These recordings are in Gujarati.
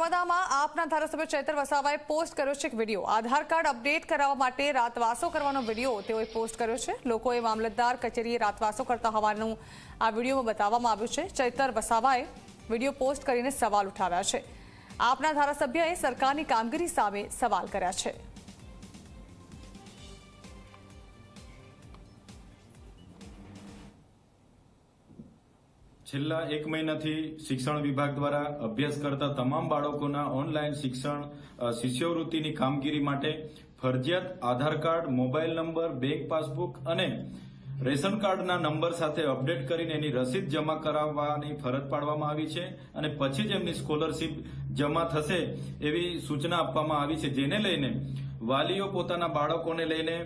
નર્મદામાં આપના ધારાસભ્ય ચૈતર વસાવાએ પોસ્ટ કર્યો છે એક વિડીયો। આધાર કાર્ડ અપડેટ કરાવવા માટે રાતવાસો કરવાનો વિડીયો તેઓએ પોસ્ટ કર્યો છે। લોકોએ મામલતદાર કચેરીએ રાતવાસો કરતા હોવાનું આ વિડીયોમાં બતાવવામાં આવ્યું છે। ચૈતર વસાવાએ વિડીયો પોસ્ટ કરીને સવાલ ઉઠાવ્યા છે। આપના ધારાસભ્યએ સરકારની કામગીરી સામે સવાલ કર્યા છે। છેલ્લા એક મહિનાથી શિક્ષણ વિભાગ દ્વારા અભ્યાસ કરતા તમામ બાળકોના ઓનલાઈન શિક્ષણ શિષ્યવૃત્તિની કામગીરી માટે ફરજિયાત Aadhaar card, mobile number, bank passbook અને રેશન કાર્ડના નંબર સાથે અપડેટ કરીને એની રસીદ જમા કરાવવાની ફરજ પાડવામાં આવી છે અને પછી જ એમની સ્કોલરશીપ જમા થશે એવી સૂચના આપવામાં આવી છે, જેને લઈને વાલીઓ પોતાના બાળકોને લઈને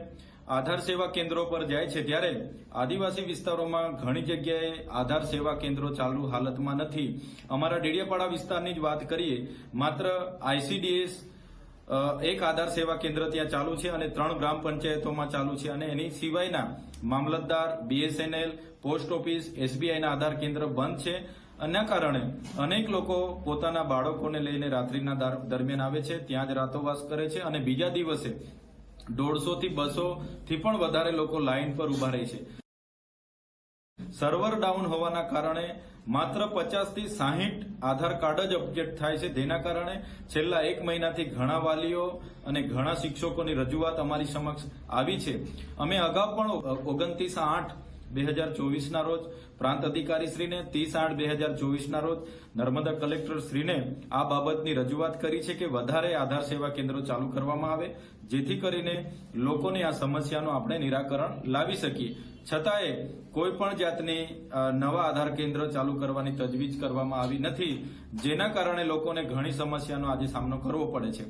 આધાર સેવા કેન્દ્રો પર જાય છે। ત્યારે આદિવાસી વિસ્તારોમાં ઘણી જગ્યાએ આધાર સેવા કેન્દ્રો ચાલુ હાલતમાં નથી। અમારા ડેડિયાપાડા વિસ્તારની જ વાત કરીએ, માત્ર ICDS એક આધાર સેવા કેન્દ્ર ત્યાં ચાલુ છે અને 3 ગ્રામ પંચાયતોમાં ચાલુ છે અને એની સિવાયના મામલતદાર, BSNL, પોસ્ટ ઓફિસ, SBIના આધાર કેન્દ્ર બંધ છે। આના કારણે અનેક લોકો પોતાના બાળકોને લઈને રાત્રિના દરમિયાન આવે છે, ત્યાં જ રાતોવાસ કરે છે અને બીજા દિવસે 150 થી 200 થી પણ વધારે લોકો લાઈન પર ઉભા રહે છે। સર્વર ડાઉન હોવાના કારણે માત્ર 50 થી 60 આધાર કાર્ડ જ અપડેટ થાય છે, જેના કારણે છેલ્લા એક મહિનાથી ઘણા વાલીઓ અને ઘણા શિક્ષકોની રજૂઆત અમારી સમક્ષ આવી છે। અમે અગાઉ પણ 29/8/2024ના રોજ પ્રાંત અધિકારીશ્રીને, 30/8/2024ના રોજ નર્મદા કલેક્ટરશ્રીને આ બાબતની રજૂઆત કરી છે કે વધારે આધાર સેવા કેન્દ્રો ચાલુ કરવામાં આવે, જેથી કરીને લોકોની આ સમસ્યાનું આપણે નિરાકરણ લાવી શકીએ। છતાંય કોઈ પણ જાતની નવા આધાર કેન્દ્ર ચાલુ કરવાની તજવીજ કરવામાં આવી નથી, જેના કારણે લોકોને ઘણી સમસ્યાનો આજે સામનો કરવો પડે છે।